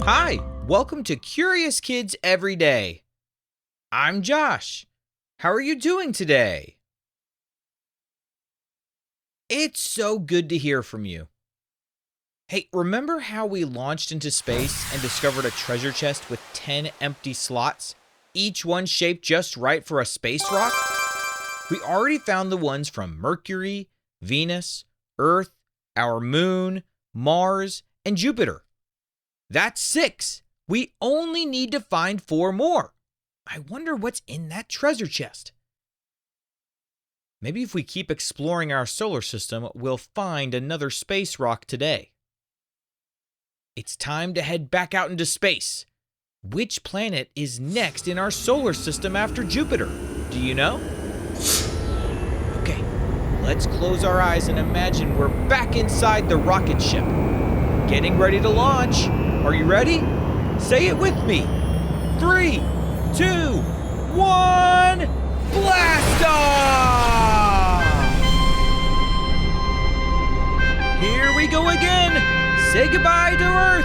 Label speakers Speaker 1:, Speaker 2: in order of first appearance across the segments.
Speaker 1: Hi, welcome to Curious Kids Every Day. I'm Josh. How are you doing today? It's so good to hear from you. Hey, remember how we launched into space and discovered a treasure chest with 10 empty slots, each one shaped just right for a space rock? We already found the ones from Mercury, Venus, Earth, our moon, Mars, and Jupiter. That's 6. We only need to find 4 more. I wonder what's in that treasure chest. Maybe if we keep exploring our solar system, we'll find another space rock today. It's time to head back out into space. Which planet is next in our solar system after Jupiter? Do you know? Okay, let's close our eyes and imagine we're back inside the rocket ship. Getting ready to launch. Are you ready? Say it with me. 3, 2, 1, blast off! Here we go again. Say goodbye to Earth.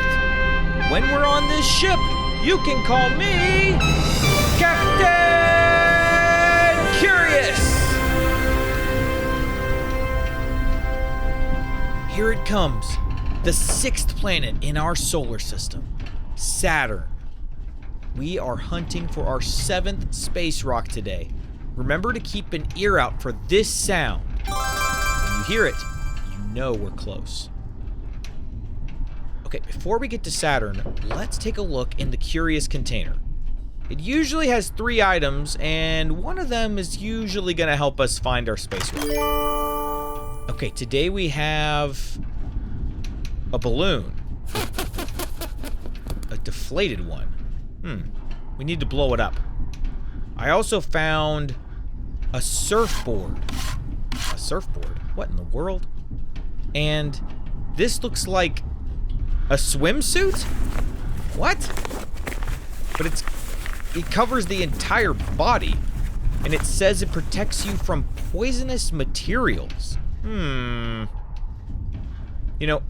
Speaker 1: When we're on this ship, you can call me Captain Curious. Here it comes, the 6th planet in our solar system, Saturn. We are hunting for our 7th space rock today. Remember to keep an ear out for this sound. When you hear it, you know we're close. Okay, before we get to Saturn, let's take a look in the Curious container. It usually has 3 items, and one of them is usually going to help us find our space rock. Okay, today we have a balloon. A deflated one. We need to blow it up. I also found a surfboard. A surfboard? What in the world? And this looks like a swimsuit? What? But it covers the entire body, and it says it protects you from poisonous materials. You know,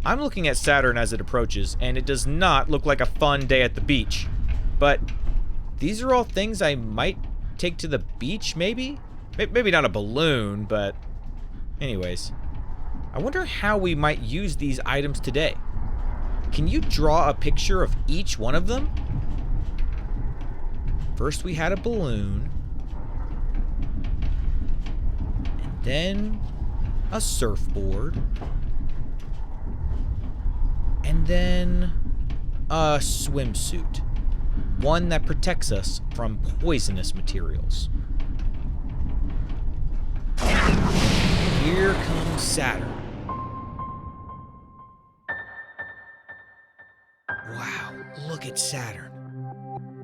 Speaker 1: I'm looking at Saturn as it approaches, and it does not look like a fun day at the beach. But these are all things I might take to the beach, maybe? Maybe not a balloon, but anyways. I wonder how we might use these items today. Can you draw a picture of each one of them? First we had a balloon. And then a surfboard. And then a swimsuit. One that protects us from poisonous materials. Here comes Saturn. Wow, look at Saturn.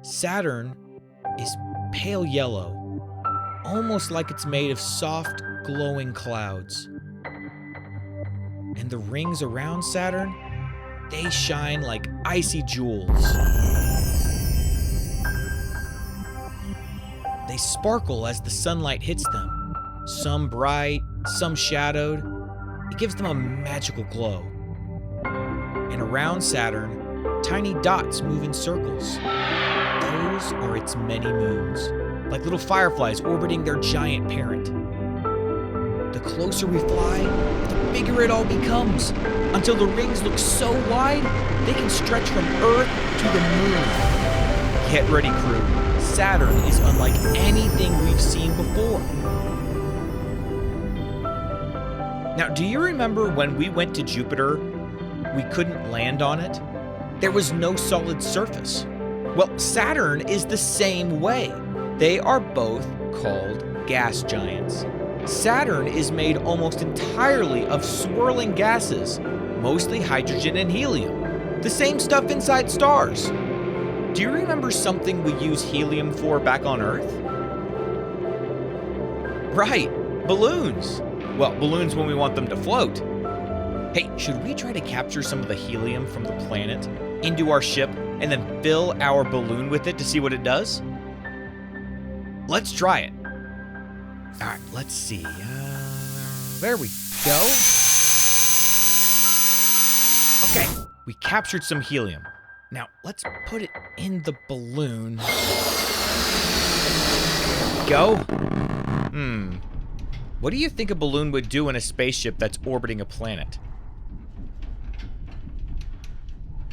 Speaker 1: Saturn is pale yellow, almost like it's made of soft, glowing clouds. And the rings around Saturn, they shine like icy jewels. They sparkle as the sunlight hits them, some bright, some shadowed. It gives them a magical glow. And around Saturn, tiny dots move in circles. Those are its many moons, like little fireflies orbiting their giant parent. The closer we fly, the bigger it all becomes, until the rings look so wide, they can stretch from Earth to the moon. Get ready, crew. Saturn is unlike anything we've seen before. Now, do you remember when we went to Jupiter, we couldn't land on it? There was no solid surface. Well, Saturn is the same way. They are both called gas giants. Saturn is made almost entirely of swirling gases, mostly hydrogen and helium, the same stuff inside stars. Do you remember something we use helium for back on Earth? Right, balloons. Well, balloons when we want them to float. Hey, should we try to capture some of the helium from the planet into our ship and then fill our balloon with it to see what it does? Let's try it. All right, let's see. There we go. Okay, we captured some helium. Now, let's put it in the balloon. Go. What do you think a balloon would do in a spaceship that's orbiting a planet?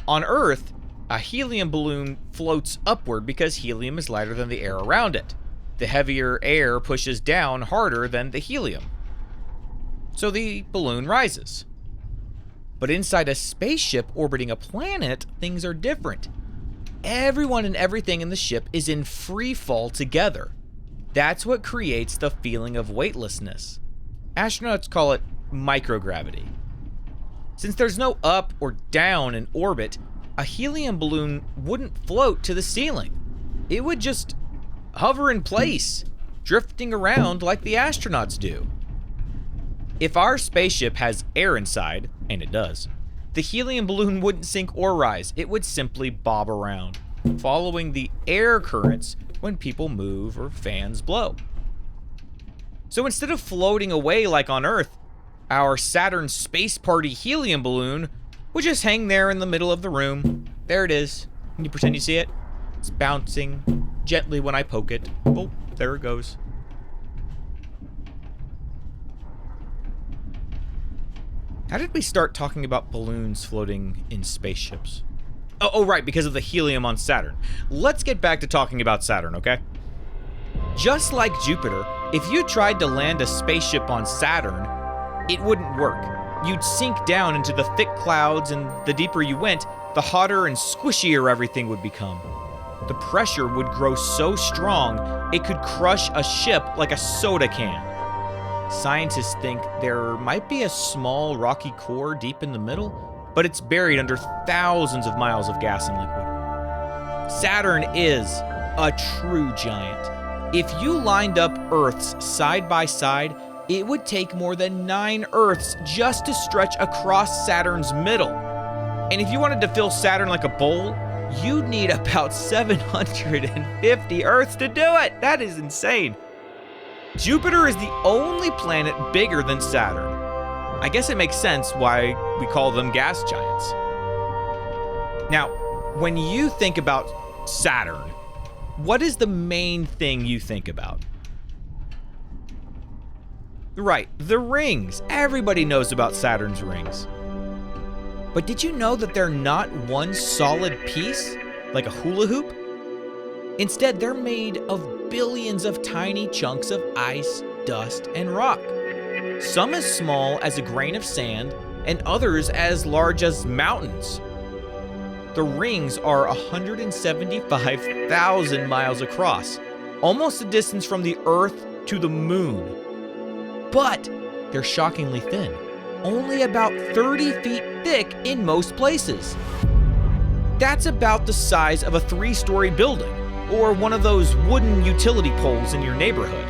Speaker 1: On Earth, a helium balloon floats upward because helium is lighter than the air around it. The heavier air pushes down harder than the helium, so the balloon rises. But inside a spaceship orbiting a planet, things are different. Everyone and everything in the ship is in free fall together. That's what creates the feeling of weightlessness. Astronauts call it microgravity. Since there's no up or down in orbit, a helium balloon wouldn't float to the ceiling. It would just hover in place, drifting around like the astronauts do. If our spaceship has air inside, and it does, the helium balloon wouldn't sink or rise. It would simply bob around, following the air currents when people move or fans blow. So instead of floating away like on Earth, our Saturn Space Party helium balloon would just hang there in the middle of the room. There it is. Can you pretend you see it? It's bouncing gently when I poke it. Oh, there it goes. How did we start talking about balloons floating in spaceships? Oh, right, because of the helium on Saturn. Let's get back to talking about Saturn, okay? Just like Jupiter, if you tried to land a spaceship on Saturn, it wouldn't work. You'd sink down into the thick clouds, and the deeper you went, the hotter and squishier everything would become. The pressure would grow so strong, it could crush a ship like a soda can. Scientists think there might be a small rocky core deep in the middle, but it's buried under thousands of miles of gas and liquid. Saturn is a true giant. If you lined up Earths side by side, it would take more than 9 Earths just to stretch across Saturn's middle. And if you wanted to fill Saturn like a bowl, you'd need about 750 Earths to do it. That is insane. Jupiter is the only planet bigger than Saturn. I guess it makes sense why we call them gas giants. Now, when you think about Saturn, what is the main thing you think about? Right, the rings. Everybody knows about Saturn's rings. But did you know that they're not one solid piece, like a hula hoop? Instead, they're made of billions of tiny chunks of ice, dust, and rock. Some as small as a grain of sand, and others as large as mountains. The rings are 175,000 miles across, almost the distance from the Earth to the Moon. But they're shockingly thin, only about 30 feet thick in most places. That's about the size of a 3-story building, or one of those wooden utility poles in your neighborhood.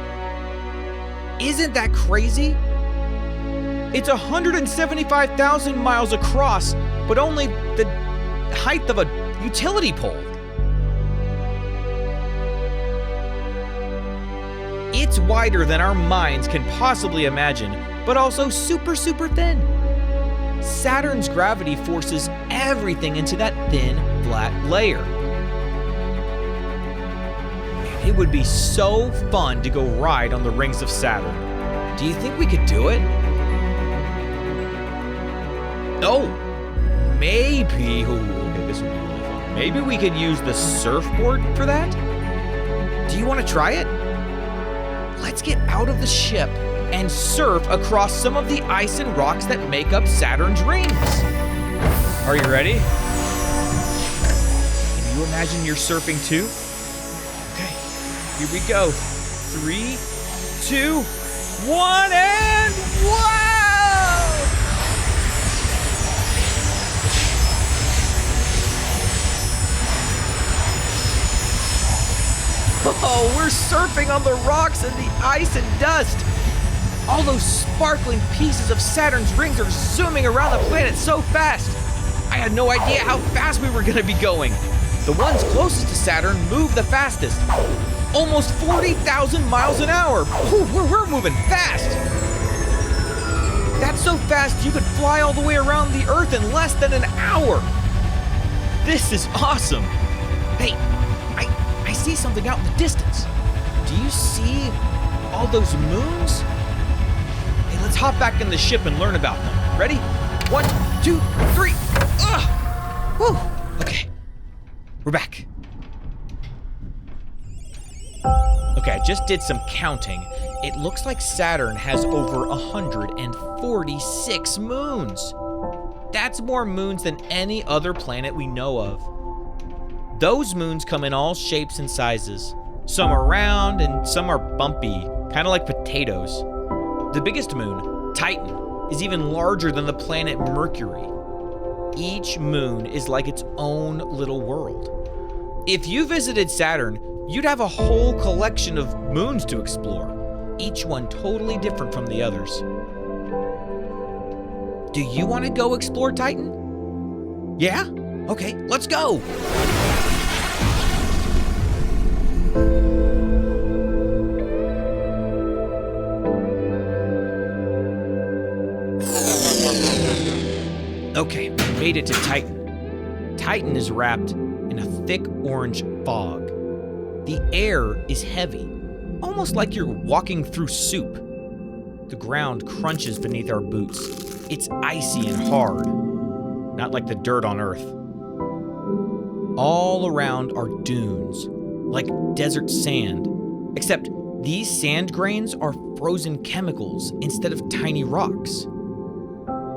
Speaker 1: Isn't that crazy? It's 175,000 miles across, but only the height of a utility pole. It's wider than our minds can possibly imagine, but also super, super thin. Saturn's gravity forces everything into that thin, flat layer. It would be so fun to go ride on the rings of Saturn. Do you think we could do it? Oh, maybe. Ooh, okay, this would be really fun. Maybe we could use the surfboard for that? Do you want to try it? Let's get out of the ship and surf across some of the ice and rocks that make up Saturn's rings. Are you ready? Can you imagine you're surfing too? Here we go. 3, 2, 1, and wow! Oh, we're surfing on the rocks and the ice and dust. All those sparkling pieces of Saturn's rings are zooming around the planet so fast. I had no idea how fast we were going to be going. The ones closest to Saturn move the fastest. Almost 40,000 miles an hour. Ooh, we're moving fast. That's so fast you could fly all the way around the Earth in less than an hour. This is awesome! Hey, I see something out in the distance. Do you see all those moons? Hey, let's hop back in the ship and learn about them. Ready? 1, 2, 3. Ugh! Whew! Okay. We're back. Okay, I just did some counting. It looks like Saturn has over 146 moons. That's more moons than any other planet we know of. Those moons come in all shapes and sizes. Some are round and some are bumpy, kind of like potatoes. The biggest moon, Titan, is even larger than the planet Mercury. Each moon is like its own little world. If you visited Saturn, you'd have a whole collection of moons to explore, each one totally different from the others. Do you want to go explore Titan? Yeah? Okay, let's go! Okay, we made it to Titan. Titan is wrapped in a thick orange fog. The air is heavy, almost like you're walking through soup. The ground crunches beneath our boots. It's icy and hard, not like the dirt on Earth. All around are dunes, like desert sand, except these sand grains are frozen chemicals instead of tiny rocks.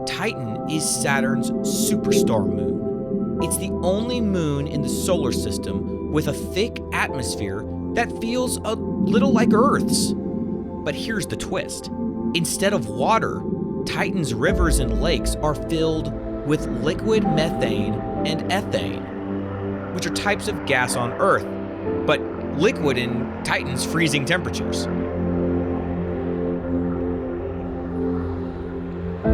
Speaker 1: Titan is Saturn's superstar moon. It's the only moon in the solar system with a thick atmosphere that feels a little like Earth's. But here's the twist. Instead of water, Titan's rivers and lakes are filled with liquid methane and ethane, which are types of gas on Earth, but liquid in Titan's freezing temperatures.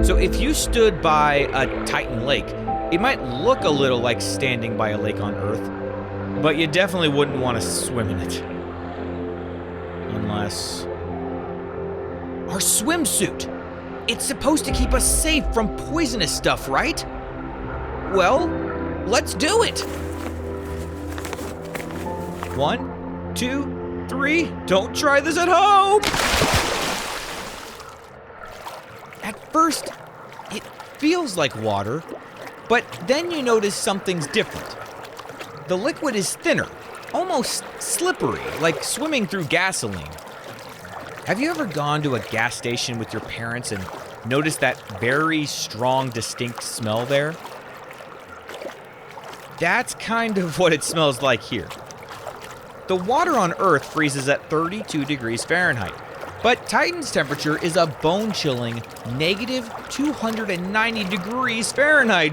Speaker 1: So if you stood by a Titan lake, it might look a little like standing by a lake on Earth, but you definitely wouldn't want to swim in it. Unless... our swimsuit! It's supposed to keep us safe from poisonous stuff, right? Well, let's do it! 1, 2, 3, don't try this at home! At first, it feels like water, but then you notice something's different. The liquid is thinner, almost slippery, like swimming through gasoline. Have you ever gone to a gas station with your parents and noticed that very strong, distinct smell there? That's kind of what it smells like here. The water on Earth freezes at 32 degrees Fahrenheit, but Titan's temperature is a bone-chilling negative 290 degrees Fahrenheit.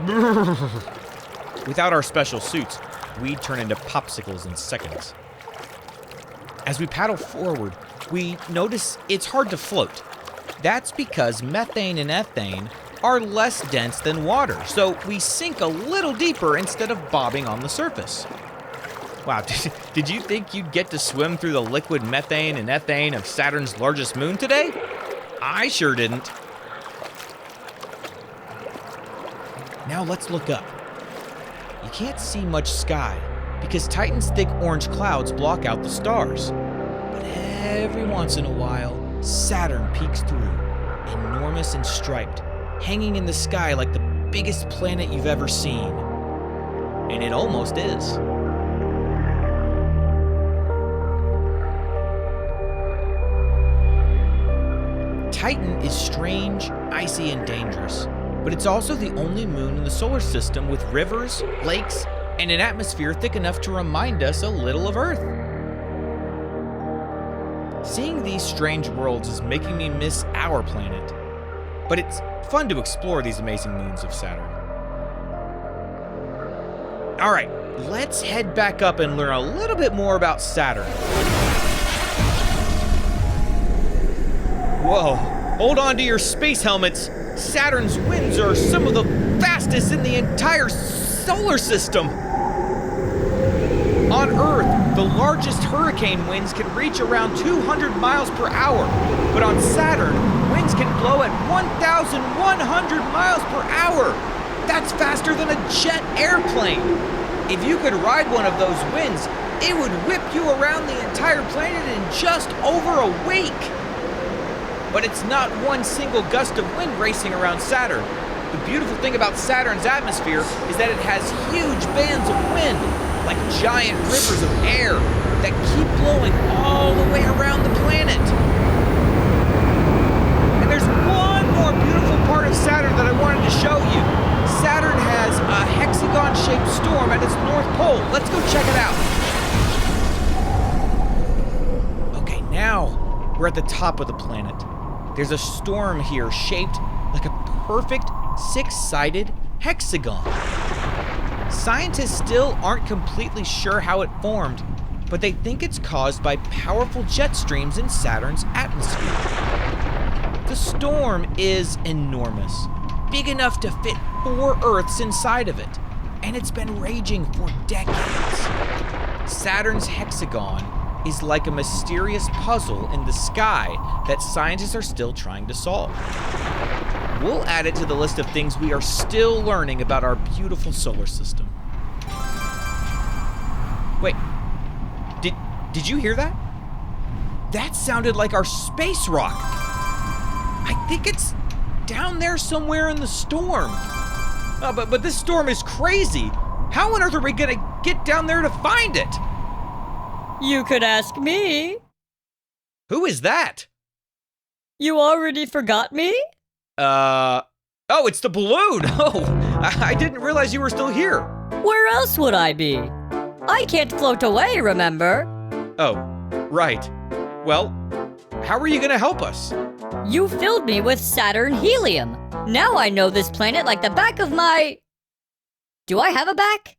Speaker 1: Without our special suits, we'd turn into popsicles in seconds. As we paddle forward, we notice it's hard to float. That's because methane and ethane are less dense than water, so we sink a little deeper instead of bobbing on the surface. Wow, did you think you'd get to swim through the liquid methane and ethane of Saturn's largest moon today? I sure didn't. Now let's look up. You can't see much sky because Titan's thick orange clouds block out the stars. But every once in a while, Saturn peeks through, enormous and striped, hanging in the sky like the biggest planet you've ever seen. And it almost is. Titan is strange, icy, and dangerous, but it's also the only moon in the solar system with rivers, lakes, and an atmosphere thick enough to remind us a little of Earth. Seeing these strange worlds is making me miss our planet, but it's fun to explore these amazing moons of Saturn. All right, let's head back up and learn a little bit more about Saturn. Whoa, hold on to your space helmets. Saturn's winds are some of the fastest in the entire solar system. On Earth, the largest hurricane winds can reach around 200 miles per hour, but on Saturn, winds can blow at 1,100 miles per hour. That's faster than a jet airplane. If you could ride one of those winds, it would whip you around the entire planet in just over a week. But it's not one single gust of wind racing around Saturn. The beautiful thing about Saturn's atmosphere is that it has huge bands of wind, like giant rivers of air that keep blowing all the way around the planet. And there's one more beautiful part of Saturn that I wanted to show you. Saturn has a hexagon-shaped storm at its north pole. Let's go check it out. Okay, now we're at the top of the planet. There's a storm here shaped like a perfect six-sided hexagon. Scientists still aren't completely sure how it formed, but they think it's caused by powerful jet streams in Saturn's atmosphere. The storm is enormous, big enough to fit 4 Earths inside of it, and it's been raging for decades. Saturn's hexagon is like a mysterious puzzle in the sky that scientists are still trying to solve. We'll add it to the list of things we are still learning about our beautiful solar system. Wait, did you hear that? That sounded like our space rock. I think it's down there somewhere in the storm. But this storm is crazy. How on earth are we gonna get down there to find it?
Speaker 2: You could ask me.
Speaker 1: Who is that?
Speaker 2: You already forgot me?
Speaker 1: Oh, it's the balloon. Oh, I didn't realize you were still here.
Speaker 2: Where else would I be? I can't float away, remember?
Speaker 1: Oh, right. Well, how are you gonna help us?
Speaker 2: You filled me with Saturn helium. Now I know this planet like the back of my... Do I have a back?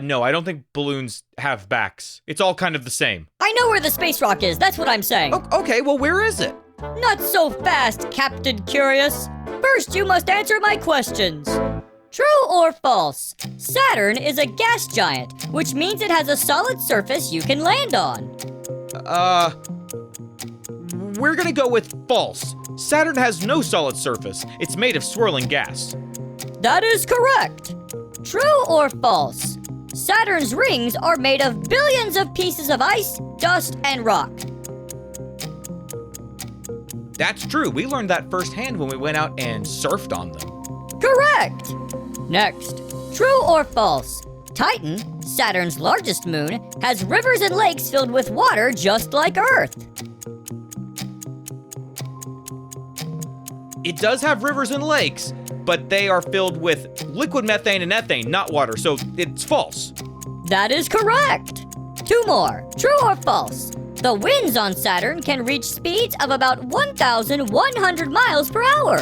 Speaker 1: No, I don't think balloons have backs. It's all kind of the same.
Speaker 2: I know where the space rock is, that's what I'm saying.
Speaker 1: Okay, well, where is it?
Speaker 2: Not so fast, Captain Curious. First, you must answer my questions. True or false? Saturn is a gas giant, which means it has a solid surface you can land on.
Speaker 1: We're gonna go with false. Saturn has no solid surface. It's made of swirling gas.
Speaker 2: That is correct. True or false? Saturn's rings are made of billions of pieces of ice, dust, and rock.
Speaker 1: That's true. We learned that firsthand when we went out and surfed on them.
Speaker 2: Correct. Next, true or false? Titan, Saturn's largest moon, has rivers and lakes filled with water just like Earth.
Speaker 1: It does have rivers and lakes, but they are filled with liquid methane and ethane, not water, so it's false.
Speaker 2: That is correct. 2 more. True or false? The winds on Saturn can reach speeds of about 1,100 miles per hour.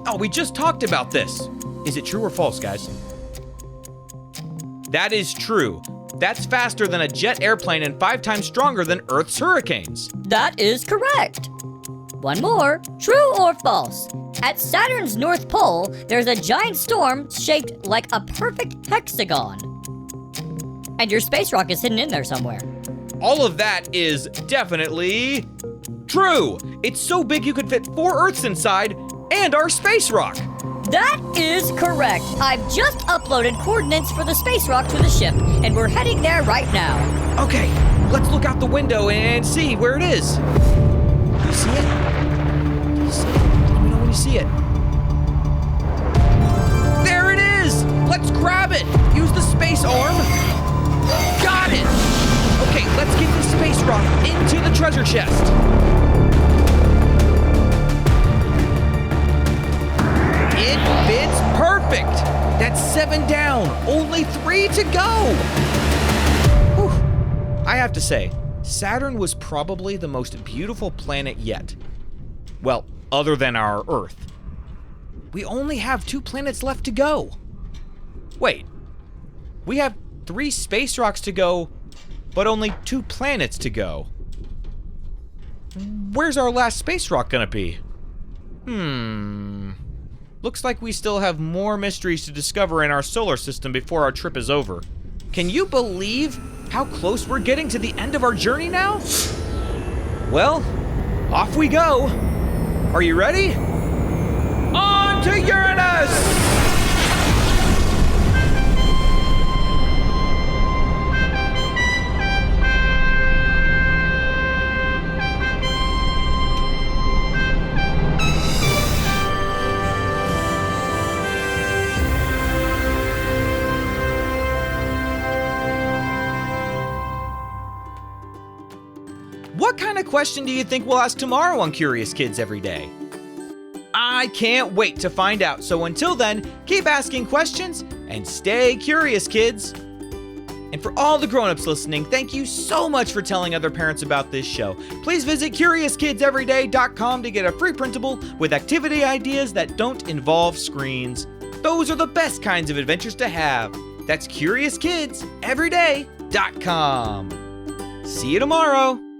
Speaker 1: Oh, we just talked about this. Is it true or false, guys? That is true. That's faster than a jet airplane and 5 times stronger than Earth's hurricanes.
Speaker 2: That is correct. 1 more. True or false? At Saturn's North Pole, there's a giant storm shaped like a perfect hexagon. And your space rock is hidden in there somewhere.
Speaker 1: All of that is definitely true. It's so big you could fit 4 Earths inside and our space rock.
Speaker 2: That is correct. I've just uploaded coordinates for the space rock to the ship, and we're heading there right now.
Speaker 1: Okay, let's look out the window and see where it is. Do you see it? Do you see it? Let me know when you see it. There it is! Let's grab it! Use the space arm. Got it! Okay, let's get the space rock into the treasure chest. It fits perfect! That's 7 down, only 3 to go! Whew. I have to say, Saturn was probably the most beautiful planet yet. Well, other than our Earth. We only have 2 planets left to go. Wait, we have 3 space rocks to go, but only 2 planets to go. Where's our last space rock gonna be? Looks like we still have more mysteries to discover in our solar system before our trip is over. Can you believe how close we're getting to the end of our journey now? Well, off we go. Are you ready? On to Uranus! question do you think we'll ask tomorrow on Curious Kids Every Day? I can't wait to find out. So until then, keep asking questions and stay curious, kids. And for all the grown-ups listening, thank you so much for telling other parents about this show. Please visit CuriousKidsEveryday.com to get a free printable with activity ideas that don't involve screens. Those are the best kinds of adventures to have. That's CuriousKidsEveryday.com. See you tomorrow.